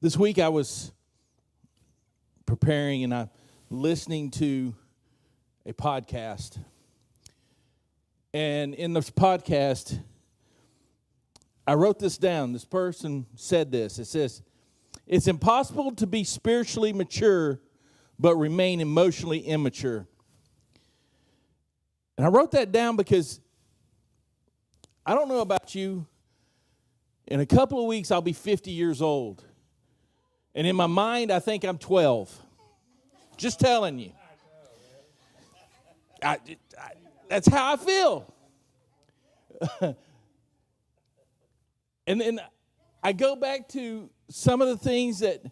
This week I was preparing and I'm listening to a podcast. And in this podcast, I wrote this down. This person said this. It says, "It's impossible to be spiritually mature but remain emotionally immature." And I wrote that down because I don't know about you. In a couple of weeks, I'll be 50 years old. And in my mind, I think I'm 12. Just telling you. That's how I feel. And then I go back to some of the things that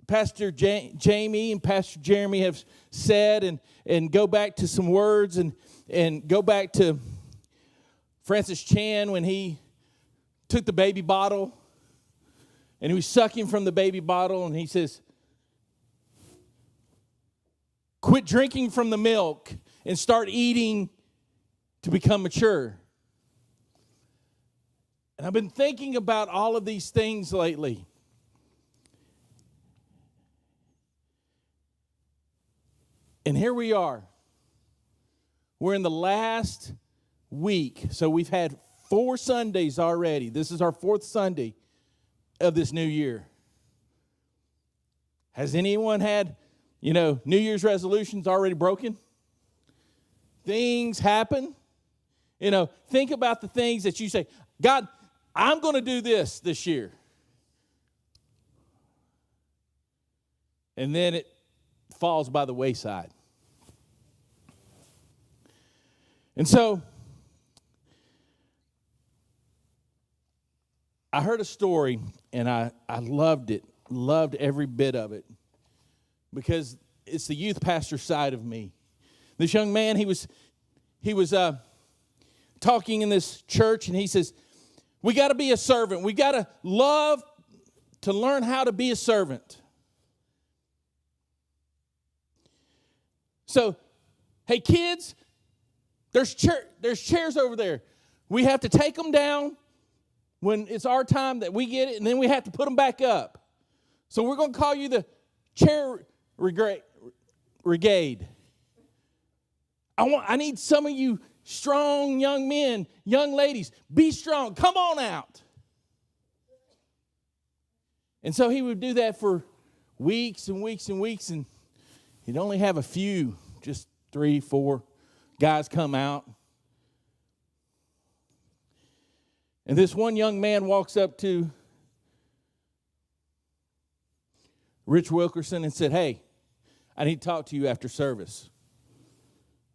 Pastor Jamie and Pastor Jeremy have said, and go back to some words, and go back to Francis Chan when he took the baby bottle and he was sucking from the baby bottle, and he says, "Quit drinking from the milk and start eating to become mature." And I've been thinking about all of these things lately. And here we are. We're in the last week. So we've had 4 Sundays already. This is our 4th Sunday of this new year. Has anyone had, New Year's resolutions already broken? Things happen. Think about the things that you say, "God, I'm going to do this year." And then it falls by the wayside. And so I heard a story, and I loved it, loved every bit of it, because it's the youth pastor side of me. This young man, he was talking in this church, and he says, "We got to be a servant. We got to love to learn how to be a servant." So, hey kids, there's chairs over there. We have to take them down when it's our time that we get it, and then we have to put them back up. So we're going to call you the chair brigade. I need some of you strong young men, young ladies. Be strong. Come on out. And so he would do that for weeks and weeks and weeks, and he'd only have a few, just 3, 4 guys come out. And this one young man walks up to Rich Wilkerson and said, "Hey, I need to talk to you after service."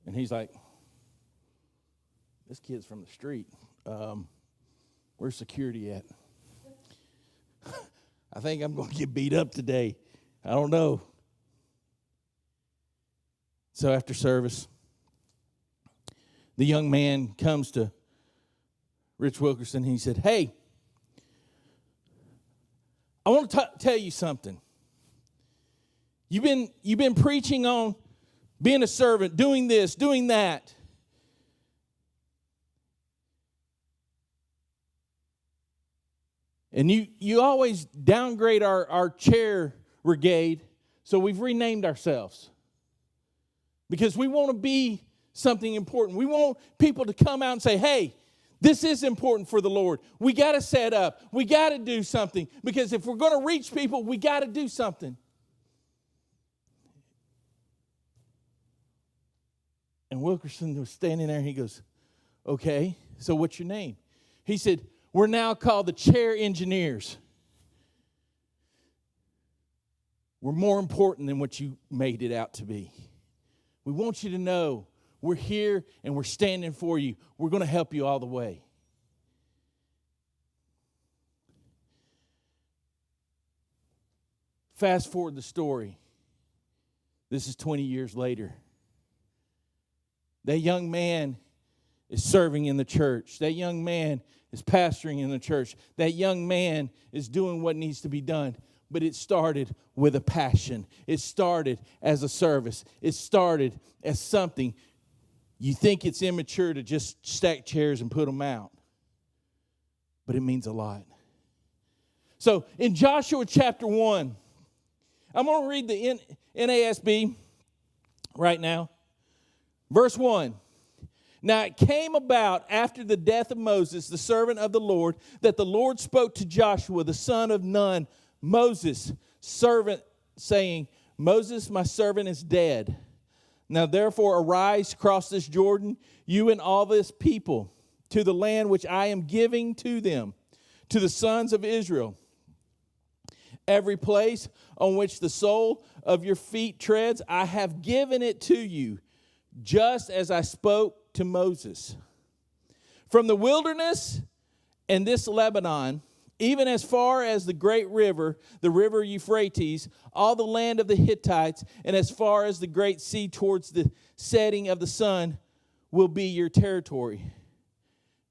And he's like, "This kid's from the street. Where's security at? I think I'm going to get beat up today. I don't know." So after service, the young man comes to Rich Wilkerson, and he said, "Hey, I want to tell you something. You've been preaching on being a servant, doing this, doing that. And you always downgrade our chair brigade, so we've renamed ourselves. Because we want to be something important. We want people to come out and say, hey, this is important for the Lord. We got to set up. We got to do something. Because if we're going to reach people, we got to do something." And Wilkerson was standing there, and he goes, "Okay, so what's your name?" He said, "We're now called the chair engineers. We're more important than what you made it out to be. We want you to know we're here and we're standing for you. We're going to help you all the way." Fast forward the story. This is 20 years later. That young man is serving in the church. That young man is pastoring in the church. That young man is doing what needs to be done. But it started with a passion. It started as a service. It started as something. You think it's immature to just stack chairs and put them out. But it means a lot. So in Joshua chapter 1, I'm going to read the NASB right now. Verse 1. Now it came about after the death of Moses, the servant of the Lord, that the Lord spoke to Joshua, the son of Nun, Moses' servant, saying, Moses, my servant, is dead. Now therefore arise, cross this Jordan, you and all this people, to the land which I am giving to them, to the sons of Israel. Every place on which the sole of your feet treads, I have given it to you, just as I spoke to Moses. From the wilderness and this Lebanon, even as far as the great river, the river Euphrates, all the land of the Hittites, and as far as the great sea towards the setting of the sun, will be your territory.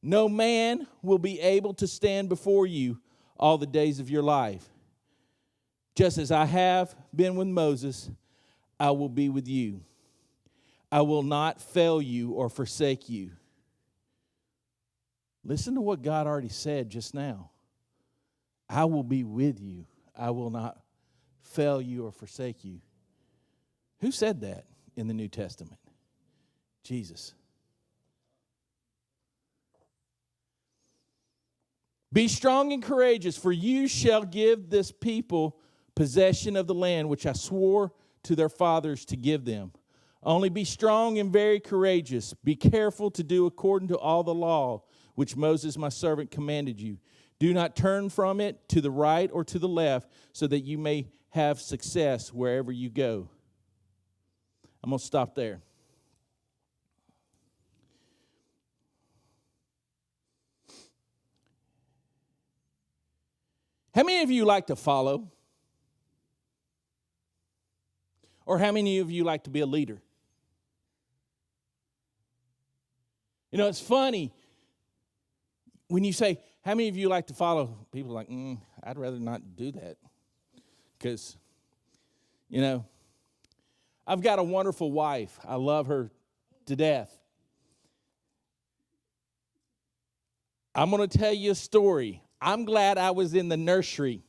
No man will be able to stand before you all the days of your life. Just as I have been with Moses, I will be with you. I will not fail you or forsake you. Listen to what God already said just now. I will be with you. I will not fail you or forsake you. Who said that in the New Testament? Jesus. Be strong and courageous, for you shall give this people possession of the land which I swore to their fathers to give them. Only be strong and very courageous. Be careful to do according to all the law which Moses my servant commanded you. Do not turn from it to the right or to the left, so that you may have success wherever you go. I'm going to stop there. How many of you like to follow? Or how many of you like to be a leader? You know, it's funny when you say, how many of you like to follow? People are like, I'd rather not do that. Because, you know, I've got a wonderful wife. I love her to death. I'm going to tell you a story. I'm glad I was in the nursery.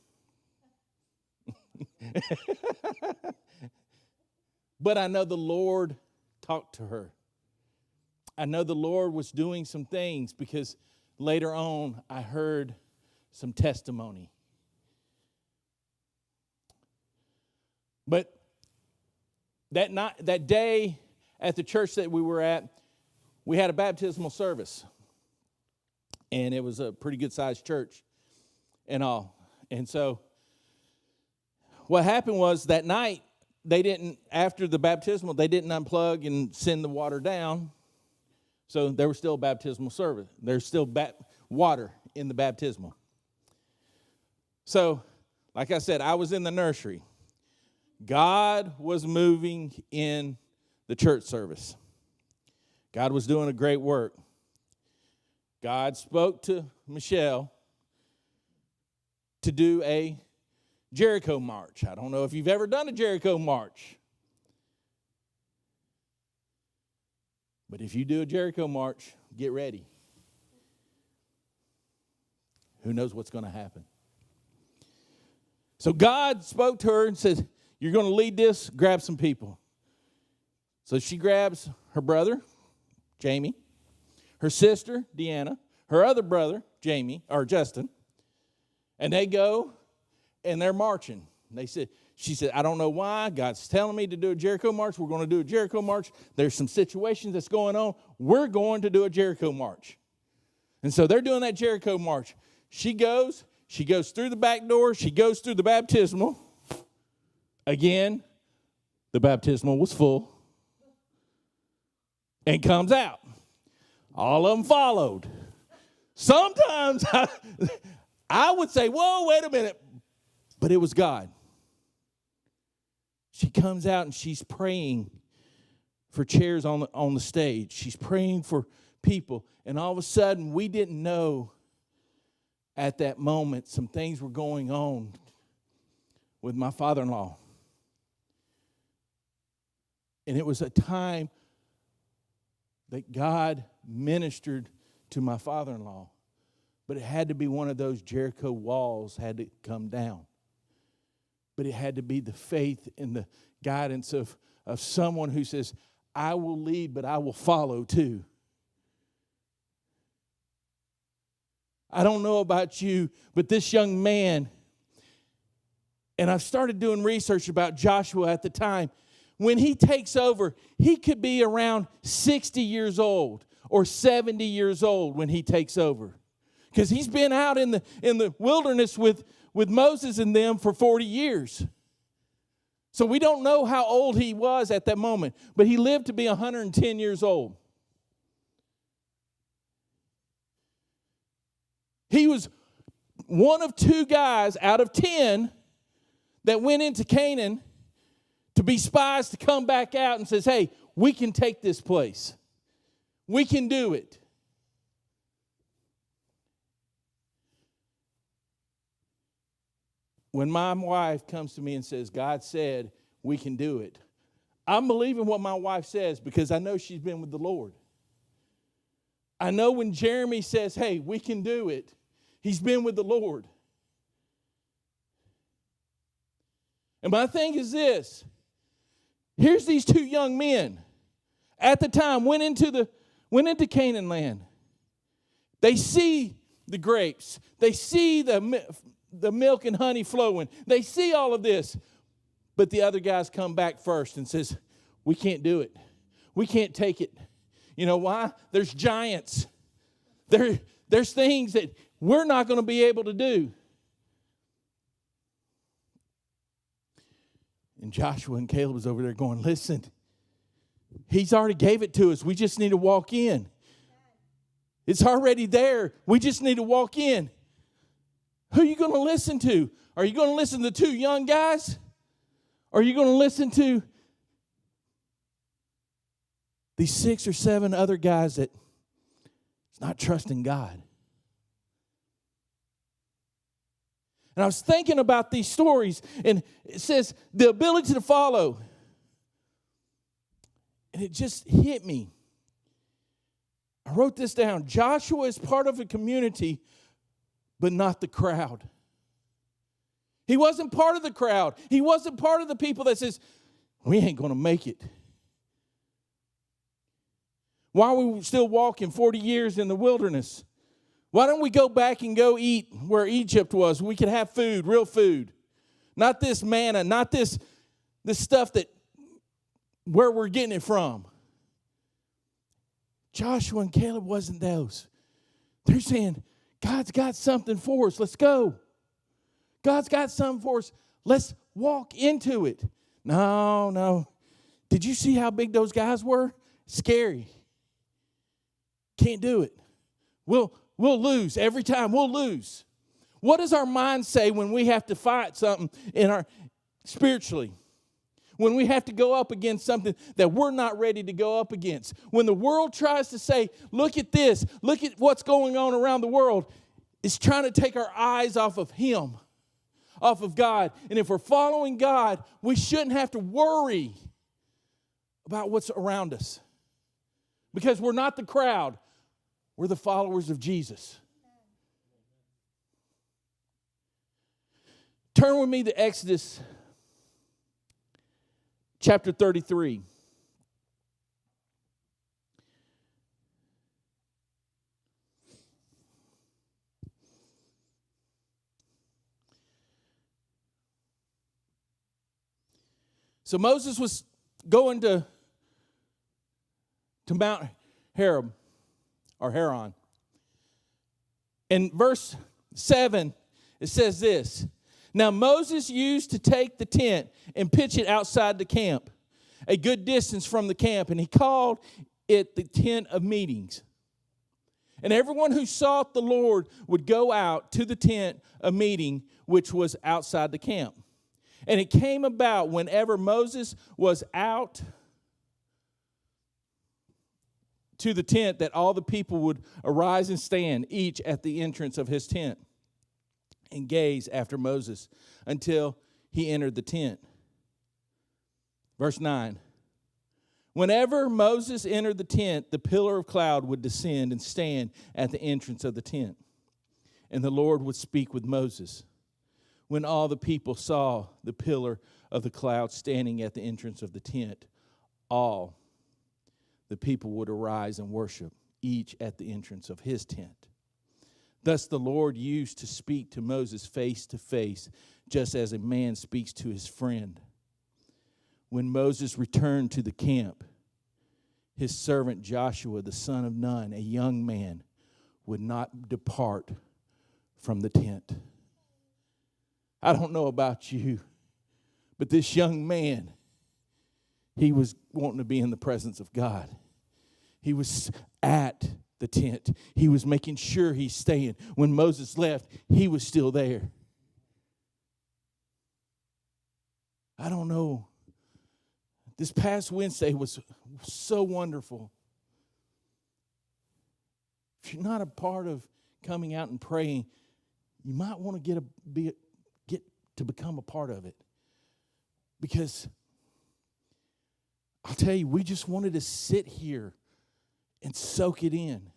But I know the Lord talked to her. I know the Lord was doing some things, because later on I heard some testimony. But that day at the church that we were at, we had a baptismal service. And it was a pretty good sized church and all. And so what happened was that night, after the baptismal, they didn't unplug and send the water down. So there was still a baptismal service. There's still water in the baptismal. So, like I said, I was in the nursery. God was moving in the church service. God was doing a great work. God spoke to Michelle to do a Jericho march. I don't know if you've ever done a Jericho march. But if you do a Jericho march, get ready. Who knows what's going to happen? So God spoke to her and said, you're going to lead this, grab some people. So she grabs her brother, Jamie, her sister, Deanna, her other brother, Justin, and they go and they're marching. She said, I don't know why. God's telling me to do a Jericho march. We're going to do a Jericho march. There's some situations that's going on. We're going to do a Jericho march. And so they're doing that Jericho march. She goes through the back door. She goes through the baptismal. Again, the baptismal was full. And comes out. All of them followed. Sometimes I would say, whoa, wait a minute. But it was God. She comes out and she's praying for chairs on the stage. She's praying for people. And all of a sudden, we didn't know at that moment some things were going on with my father-in-law. And it was a time that God ministered to my father-in-law. But it had to be one of those Jericho walls had to come down. But it had to be the faith and the guidance of someone who says, I will lead, but I will follow too. I don't know about you, but this young man, and I've started doing research about Joshua at the time. When he takes over, he could be around 60 years old or 70 years old when he takes over. Because he's been out in the wilderness with Moses and them for 40 years. So we don't know how old he was at that moment, but he lived to be 110 years old. He was one of 2 guys out of 10 that went into Canaan to be spies to come back out and says, hey, we can take this place. We can do it. When my wife comes to me and says, God said we can do it, I'm believing what my wife says because I know she's been with the Lord. I know when Jeremy says, hey, we can do it, he's been with the Lord. And my thing is this. Here's these 2 young men. At the time, went into Canaan land. They see the grapes. They see the milk and honey flowing. They see all of this. But the other guys come back first and says, we can't do it. We can't take it. You know why? There's giants. There's things that we're not going to be able to do. And Joshua and Caleb was over there going, listen, he's already gave it to us. We just need to walk in. It's already there. We just need to walk in. Who are you going to listen to? Are you going to listen to 2 young guys? Or are you going to listen to these 6 or 7 other guys that's not trusting God? And I was thinking about these stories, and it says the ability to follow. And it just hit me. I wrote this down. Joshua is part of a community, but not the crowd. He wasn't part of the crowd. He wasn't part of the people that says, we ain't going to make it. Why are we still walking 40 years in the wilderness? Why don't we go back and go eat where Egypt was? We could have food, real food. Not this manna, not this stuff that where we're getting it from. Joshua and Caleb wasn't those. They're saying, God's got something for us. Let's go. God's got something for us. Let's walk into it. No. Did you see how big those guys were? Scary. Can't do it. We'll lose. Every time we'll lose. What does our mind say when we have to fight something spiritually? When we have to go up against something that we're not ready to go up against. When the world tries to say, look at this, look at what's going on around the world. It's trying to take our eyes off of Him, off of God. And if we're following God, we shouldn't have to worry about what's around us. Because we're not the crowd. We're the followers of Jesus. Turn with me to Exodus chapter 33. So Moses was going to Mount Horeb, or Haran. In verse 7, it says this. Now Moses used to take the tent and pitch it outside the camp, a good distance from the camp, and he called it the tent of meetings. And everyone who sought the Lord would go out to the tent of meeting, which was outside the camp. And it came about whenever Moses was out to the tent that all the people would arise and stand, each at the entrance of his tent, and gaze after Moses until he entered the tent. Verse 9. Whenever Moses entered the tent, the pillar of cloud would descend and stand at the entrance of the tent. and the Lord would speak with Moses. When all the people saw the pillar of the cloud standing at the entrance of the tent, all the people would arise and worship, each at the entrance of his tent. Thus the Lord used to speak to Moses face to face, just as a man speaks to his friend. When Moses returned to the camp, his servant Joshua, the son of Nun, a young man, would not depart from the tent. I don't know about you, but this young man, he was wanting to be in the presence of God. He was at the tent. He was making sure he's staying. When Moses left, he was still there. I don't know. This past Wednesday was so wonderful. If you're not a part of coming out and praying, you might want to get to become a part of it. Because I'll tell you, we just wanted to sit here and soak it in.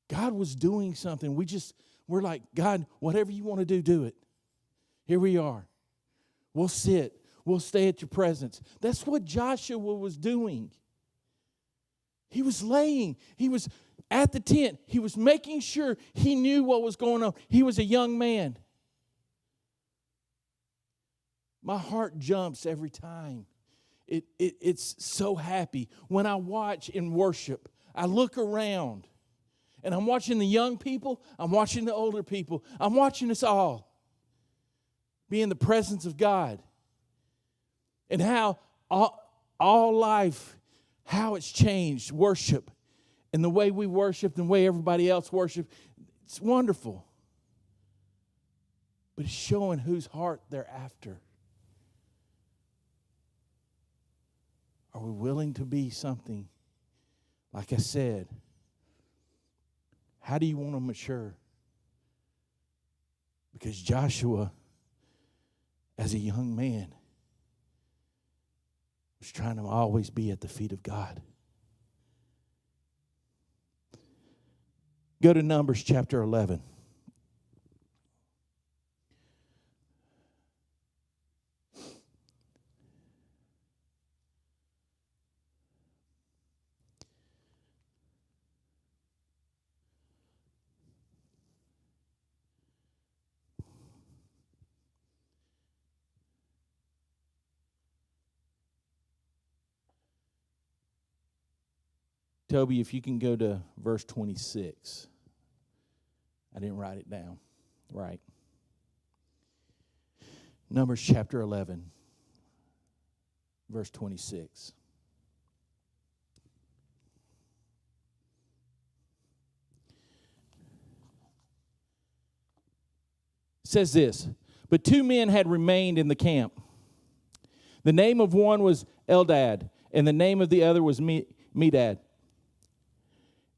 God was doing something. We're like, God, whatever you want to do, do it. Here we are. We'll sit. We'll stay at your presence. That's what Joshua was doing. He was laying. He was at the tent. He was making sure he knew what was going on. He was a young man. My heart jumps every time. It's so happy. When I watch in worship, I look around, and I'm watching the young people, I'm watching the older people, I'm watching us all be in the presence of God. And how all life, how it's changed, worship, and the way we worship, and the way everybody else worships, it's wonderful. But it's showing whose heart they're after. Are we willing to be something? Like I said, how do you want to mature? Because Joshua, as a young man, was trying to always be at the feet of God. Go to Numbers chapter 11. Toby, if you can go to verse 26. I didn't write it down. Right. Numbers chapter 11, verse 26. It says this, but two men had remained in the camp. The name of one was Eldad, and the name of the other was Medad.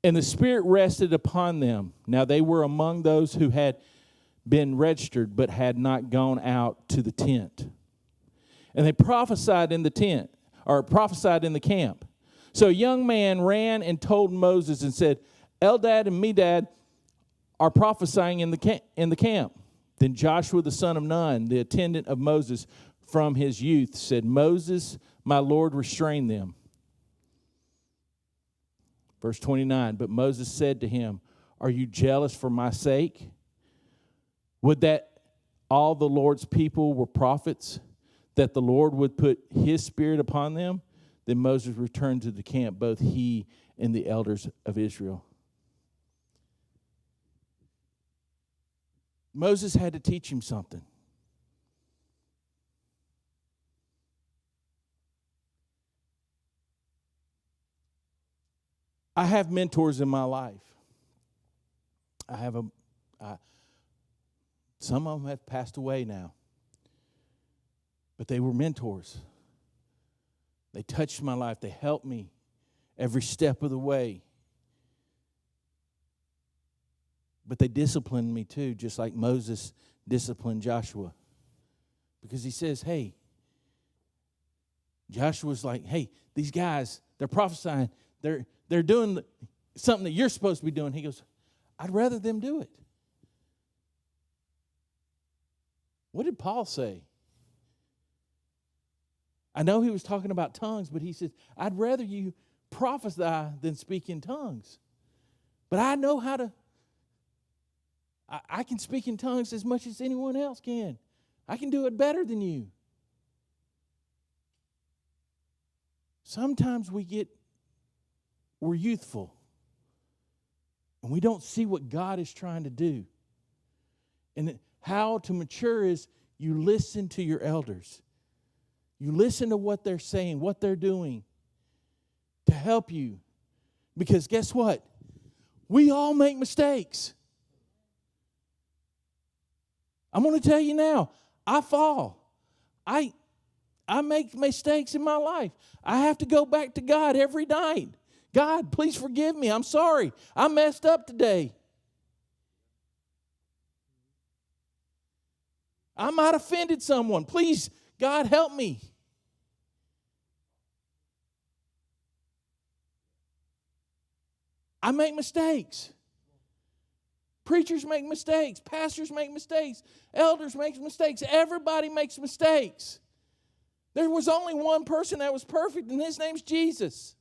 And the Spirit rested upon them. Now they were among those who had been registered, but had not gone out to the tent. And they prophesied in the tent, or prophesied in the camp. So a young man ran and told Moses and said, Eldad and Medad are prophesying in the camp. Then Joshua the son of Nun, the attendant of Moses from his youth, said, Moses, my Lord, restrain them. Verse 29, but Moses said to him, are you jealous for my sake? Would that all the Lord's people were prophets, that the Lord would put his Spirit upon them? Then Moses returned to the camp, both he and the elders of Israel. Moses had to teach him something. I have mentors in my life. Some of them have passed away now. But they were mentors. They touched my life. They helped me every step of the way. But they disciplined me too, just like Moses disciplined Joshua. Because he says, hey, Joshua's like, hey, these guys, they're prophesying. They're doing something that you're supposed to be doing. He goes, I'd rather them do it. What did Paul say? I know he was talking about tongues, but he says, I'd rather you prophesy than speak in tongues. But I know how to, I can speak in tongues as much as anyone else can. I can do it better than you. Sometimes we're youthful, and we don't see what God is trying to do. And how to mature is you listen to your elders. You listen to what they're saying, what they're doing to help you. Because guess what? We all make mistakes. I'm going to tell you now, I fall. I make mistakes in my life. I have to go back to God every night. God, please forgive me. I'm sorry. I messed up today. I might have offended someone. Please, God, help me. I make mistakes. Preachers make mistakes. Pastors make mistakes. Elders make mistakes. Everybody makes mistakes. There was only one person that was perfect, and his name's Jesus.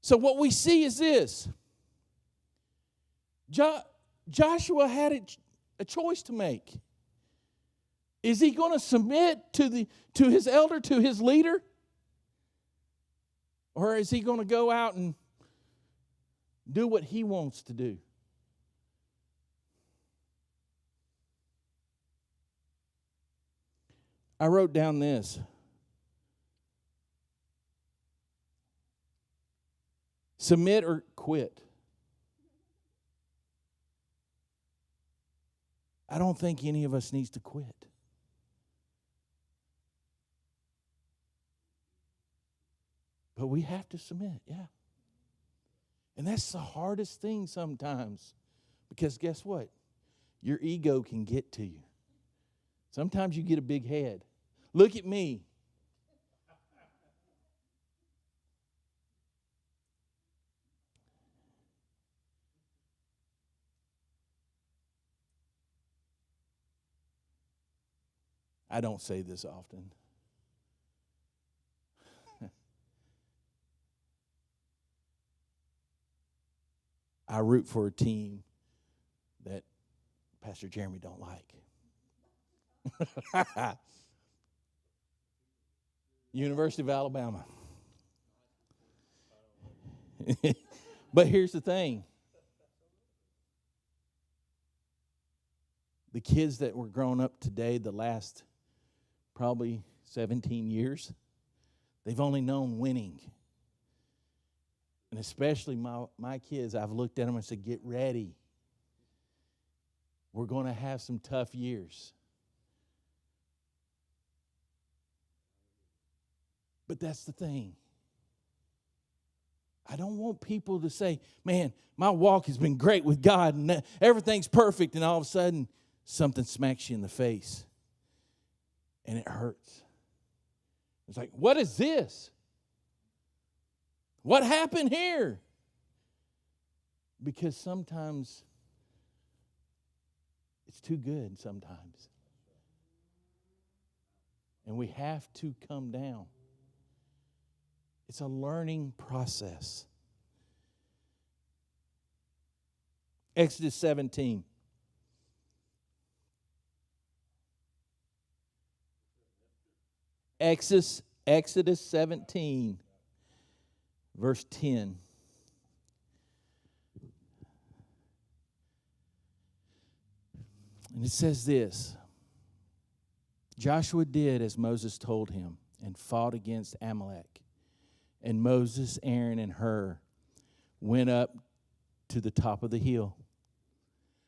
So what we see is this. Joshua had a choice to make. Is he going to submit to his elder, to his leader? Or is he going to go out and do what he wants to do? I wrote down this. Submit or quit. I don't think any of us needs to quit. But we have to submit, yeah. And that's the hardest thing sometimes. Because guess what? Your ego can get to you. Sometimes you get a big head. Look at me. I don't say this often. I root for a team that Pastor Jeremy don't like. University of Alabama. But here's the thing. The kids that were growing up today, the last probably 17 years, they've only known winning. And especially my kids, I've looked at them and said, get ready. We're going to have some tough years. But that's the thing. I don't want people to say, man, my walk has been great with God and everything's perfect, and all of a sudden something smacks you in the face and it hurts. It's like, what is this? What happened here? Because sometimes it's too good sometimes. And we have to come down. It's a learning process. Exodus 17. Exodus 17. Verse 10. And it says this. Joshua did as Moses told him and fought against Amalek. And Moses, Aaron, and Hur went up to the top of the hill.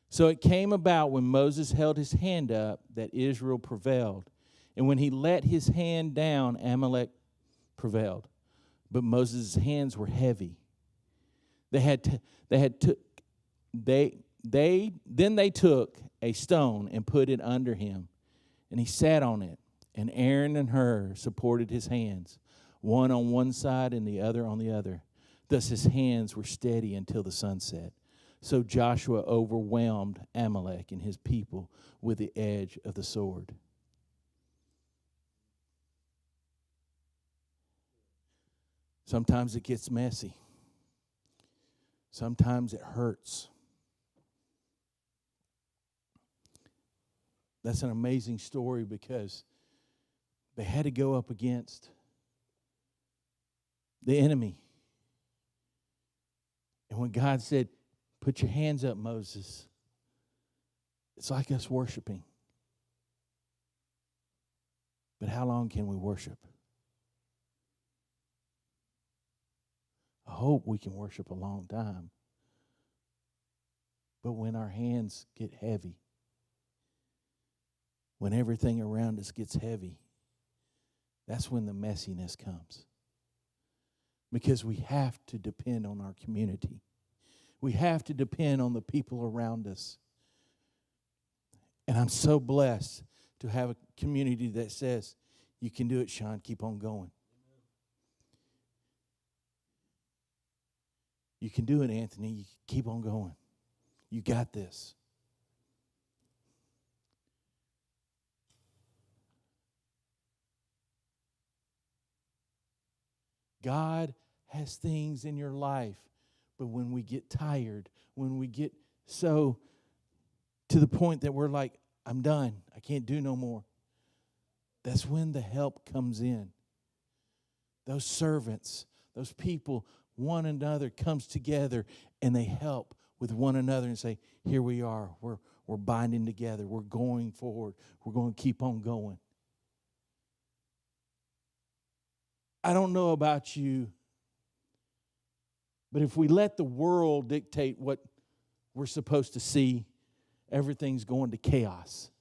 So it came about when Moses held his hand up that Israel prevailed. And when he let his hand down, Amalek prevailed. But Moses' hands were heavy. Then they took a stone and put it under him, and he sat on it. And Aaron and Hur supported his hands, one on one side and the other on the other. Thus his hands were steady until the sun set. So Joshua overwhelmed Amalek and his people with the edge of the sword. Sometimes it gets messy. Sometimes it hurts. That's an amazing story because they had to go up against the enemy. And when God said, "Put your hands up, Moses," it's like us worshiping. But how long can we worship? I hope we can worship a long time. But when our hands get heavy, when everything around us gets heavy, that's when the messiness comes. Because we have to depend on our community. We have to depend on the people around us. And I'm so blessed to have a community that says, "You can do it, Sean. Keep on going. You can do it, Anthony. You keep on going. You got this." God has things in your life, but when we get tired, when we get so to the point that we're like, "I'm done. I can't do no more," that's when the help comes in. Those servants, those people, one another comes together and they help with one another and say, "Here we are. We're binding together. We're going forward. We're going to keep on going." I don't know about you, but if we let the world dictate what we're supposed to see, everything's going to chaos.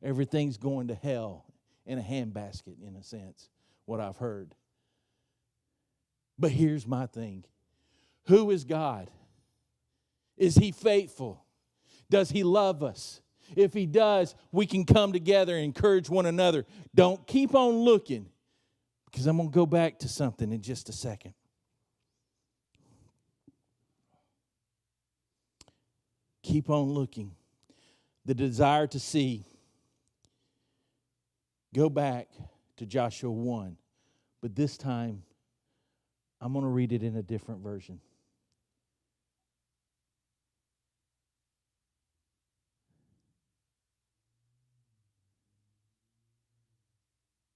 Everything's going to hell in a handbasket, in a sense, what I've heard. But here's my thing. Who is God? Is He faithful? Does He love us? If He does, we can come together and encourage one another. Don't keep on looking, because I'm going to go back to something in just a second. Keep on looking. The desire to see. Go back to Joshua 1. But this time, I'm going to read it in a different version.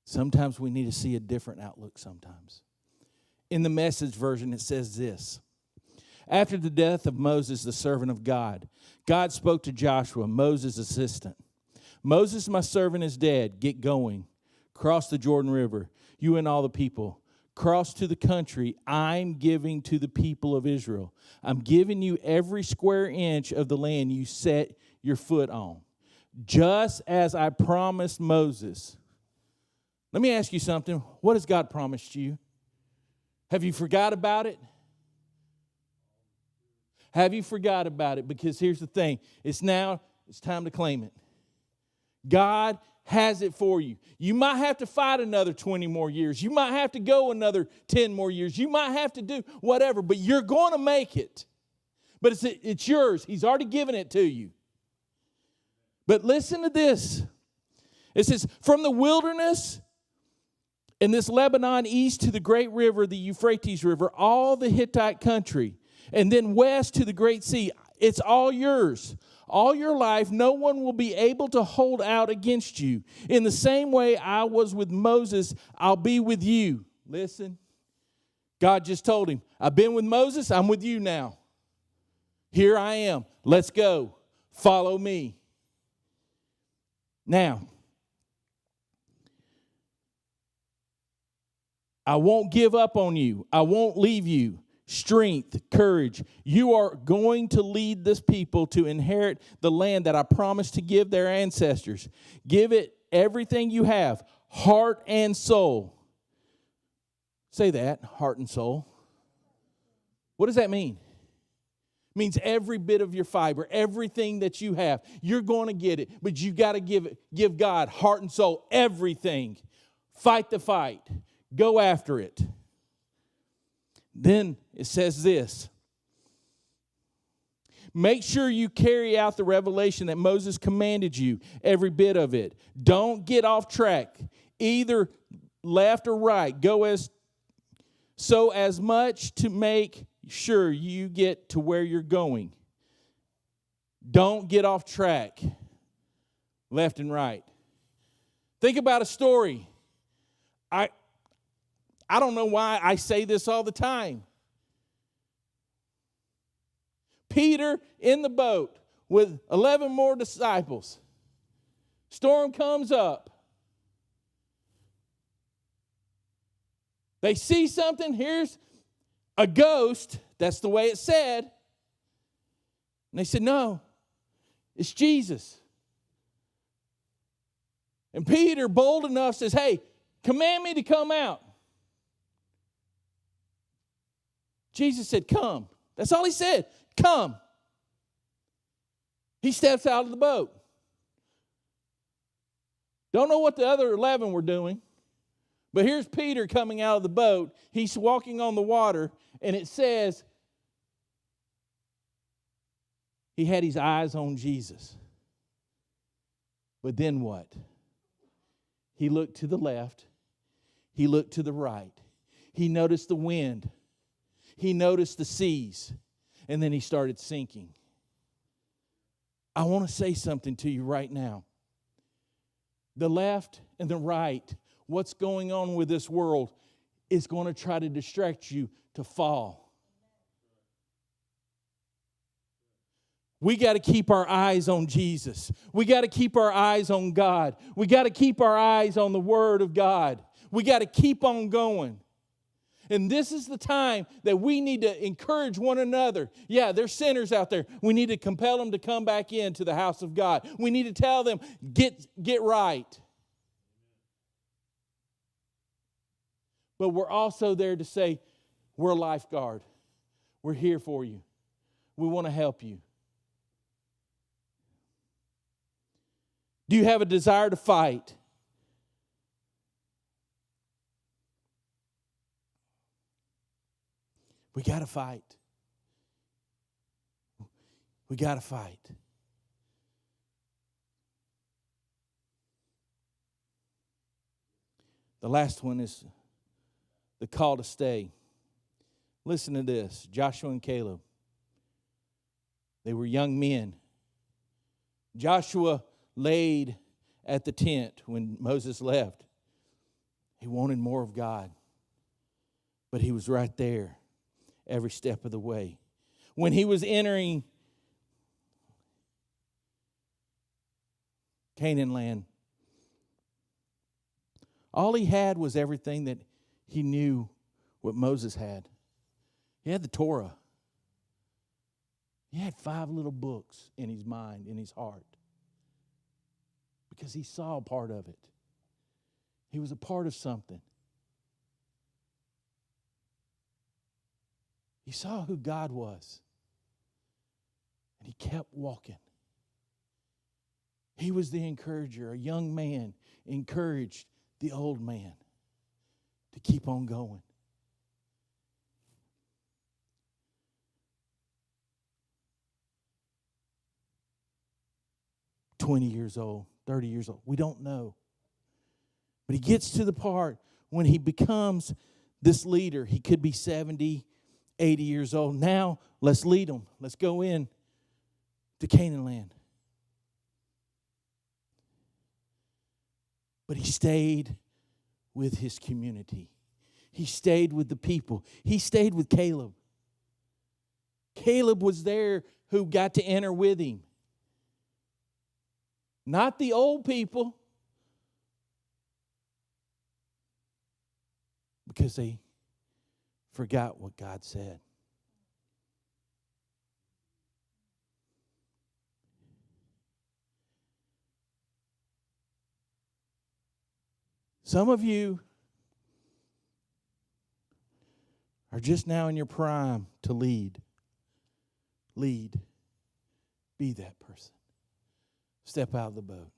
Sometimes we need to see a different outlook sometimes. In the Message version, it says this. After the death of Moses, the servant of God, God spoke to Joshua, Moses' assistant. "Moses, my servant, is dead. Get going. Cross the Jordan River, you and all the people. Cross to the country I'm giving to the people of Israel. I'm giving you every square inch of the land you set your foot on, just as I promised Moses." Let me ask you something. What has God promised you? Have you forgot about it? Have you forgot about it? Because here's the thing. It's time to claim it. God has it for you. You might have to fight another 20 more years. You might have to go another 10 more years. You might have to do whatever, but you're going to make it. But it's yours. He's already given it to you. But listen to this. It says, "From the wilderness in this Lebanon east to the great river, the Euphrates River, all the Hittite country, and then west to the great sea, it's all yours. All your life, no one will be able to hold out against you. In the same way I was with Moses, I'll be with you." Listen. God just told him, "I've been with Moses, I'm with you now. Here I am. Let's go. Follow me." Now, I won't give up on you. I won't leave you. Strength, courage. You are going to lead this people to inherit the land that I promised to give their ancestors. Give it everything you have, heart and soul. Say that, heart and soul. What does that mean? Means every bit of your fiber, everything that you have, you're going to get it. But you got to give God heart and soul, everything. Fight the fight. Go after it. Then it says this. Make sure you carry out the revelation that Moses commanded you, every bit of it. Don't get off track, either left or right. Go as much to make sure you get to where you're going. Don't get off track, left and right. Think about a story. I don't know why I say this all the time. Peter in the boat with 11 more disciples. Storm comes up. They see something. Here's a ghost. That's the way it said. And they said, no, it's Jesus. And Peter, bold enough, says, hey, command me to come out. Jesus said, come. That's all he said. Come. He steps out of the boat. Don't know what the other 11 were doing. But here's Peter coming out of the boat. He's walking on the water. And it says he had his eyes on Jesus. But then what? He looked to the left. He looked to the right. He noticed the wind. He noticed the seas. And then he started sinking. I want to say something to you right now. The left and the right, what's going on with this world, is going to try to distract you to fall. We got to keep our eyes on Jesus. We got to keep our eyes on God. We got to keep our eyes on the Word of God. We got to keep on going. And this is the time that we need to encourage one another. Yeah, there's sinners out there. We need to compel them to come back into the house of God. We need to tell them, get right. But we're also there to say, we're a lifeguard. We're here for you. We want to help you. Do you have a desire to fight? We got to fight. We got to fight. The last one is the call to stay. Listen to this. Joshua and Caleb. They were young men. Joshua laid at the tent when Moses left. He wanted more of God. But he was right there every step of the way. When he was entering Canaan land, all he had was everything that he knew what Moses had. He had the Torah. He had 5 little books in his mind, in his heart. Because he saw a part of it. He was a part of something. He saw who God was. And he kept walking. He was the encourager. A young man encouraged the old man to keep on going. "20 years old, 30 years old. We don't know. But he gets to the part when he becomes this leader. He could be 70, 80 years old. Now, let's lead them. Let's go in to Canaan land. But he stayed with his community. He stayed with the people. He stayed with Caleb. Caleb was there who got to enter with him. Not the old people. Because they forgot what God said. Some of you are just now in your prime to lead. Lead. Be that person. Step out of the boat.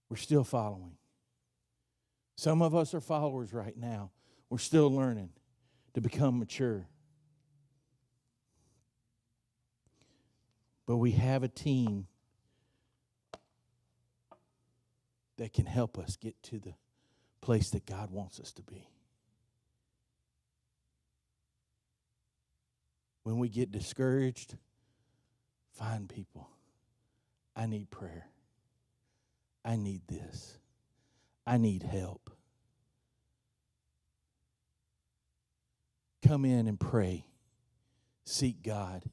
We're still following. Some of us are followers right now. We're still learning to become mature. But we have a team that can help us get to the place that God wants us to be. When we get discouraged, find people. I need prayer. I need this. I need help. Come in and pray. Seek God.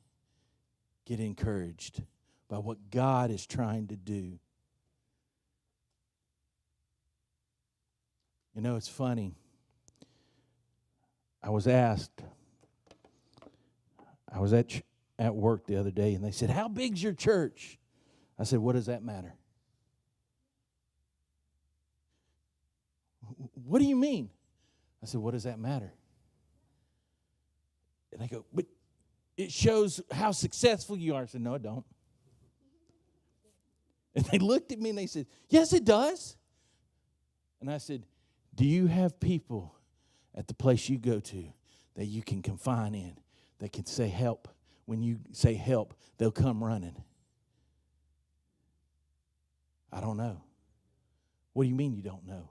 Get encouraged by what God is trying to do. You know, it's funny. I was at work the other day, and they said, "How big's your church?" I said, "What does that matter?" "What do you mean?" I said, "What does that matter?" And I go, "But it shows how successful you are." I said, "No, it don't." And they looked at me and they said, "Yes, it does." And I said, "Do you have people at the place you go to that you can confine in, that can say help? When you say help, they'll come running." "I don't know." "What do you mean you don't know?"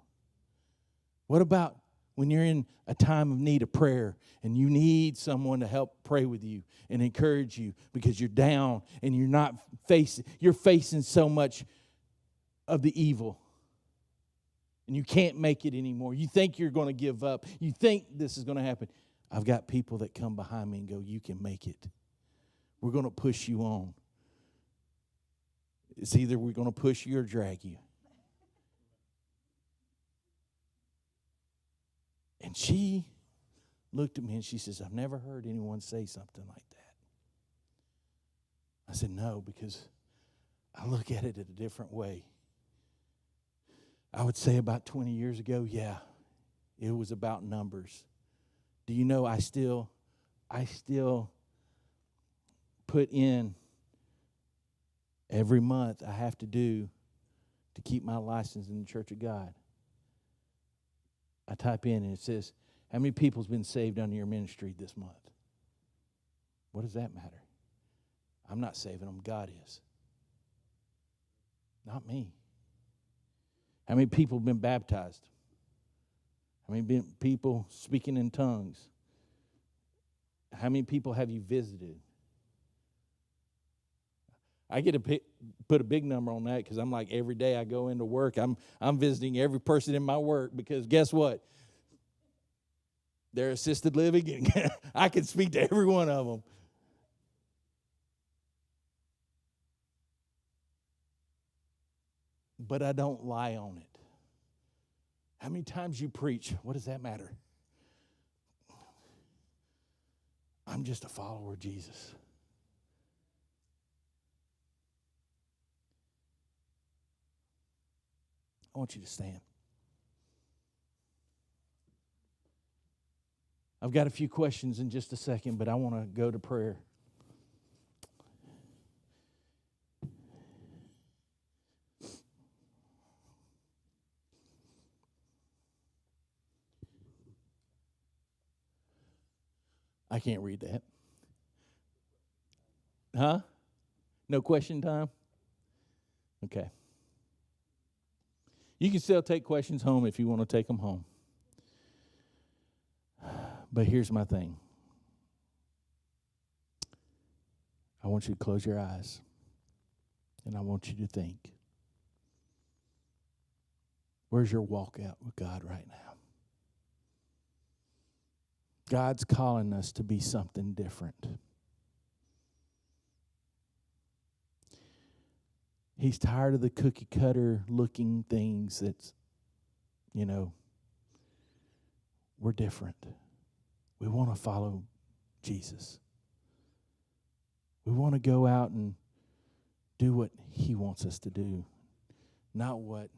"What about when you're in a time of need of prayer and you need someone to help pray with you and encourage you because you're down and you're facing so much of the evil and you can't make it anymore. You think you're going to give up. You think this is going to happen. I've got people that come behind me and go, "You can make it. We're going to push you on." It's either we're going to push you or drag you. And she looked at me and she says, "I've never heard anyone say something like that." I said, "No, because I look at it in a different way." I would say about 20 years ago, yeah, it was about numbers. Do you know I still put in every month I have to do to keep my license in the Church of God? I type in and it says, "How many people's been saved under your ministry this month?" What does that matter? I'm not saving them. God is. Not me. How many people have been baptized? How many people speaking in tongues? How many people have you visited? I get to put a big number on that because I'm like, every day I go into work, I'm visiting every person in my work because guess what? They're assisted living, and I can speak to every one of them. But I don't lie on it. How many times you preach? What does that matter? I'm just a follower of Jesus. I want you to stand. I've got a few questions in just a second, but I want to go to prayer. I can't read that. Huh? No question time? Okay. You can still take questions home if you want to take them home. But here's my thing. I want you to close your eyes, and I want you to think. Where's your walk out with God right now? God's calling us to be something different. He's tired of the cookie cutter looking things that's, we're different. We want to follow Jesus. We want to go out and do what He wants us to do, not what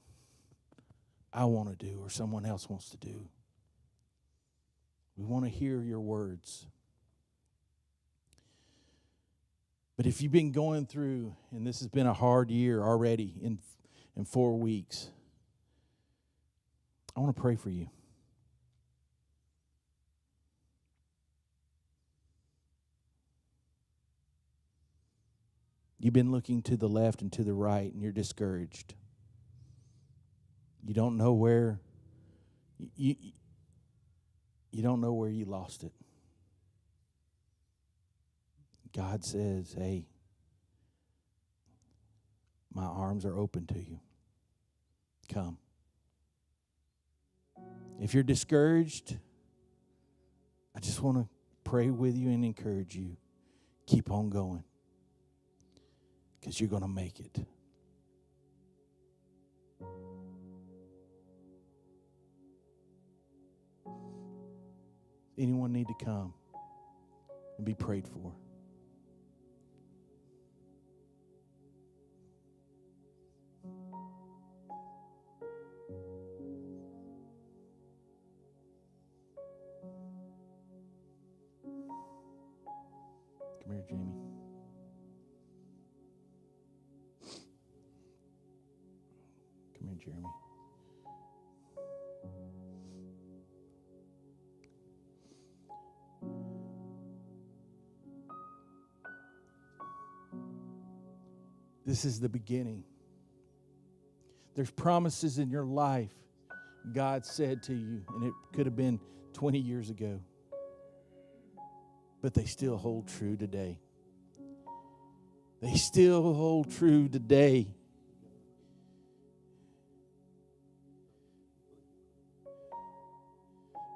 I want to do or someone else wants to do. We want to hear your words. But if you've been going through, and this has been a hard year already in 4 weeks, I want to pray for you. You've been looking to the left and to the right, and you're discouraged. You don't know where you don't know where you lost it. God says, hey, my arms are open to you. Come. If you're discouraged, I just want to pray with you and encourage you. Keep on going, because you're going to make it. Anyone need to come and be prayed for? Come here, Jamie. Come here, Jeremy. This is the beginning. There's promises in your life God said to you, and it could have been 20 years ago, but they still hold true today. They still hold true today.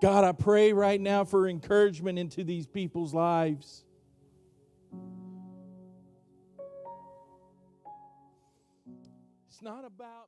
God, I pray right now for encouragement into these people's lives. It's not about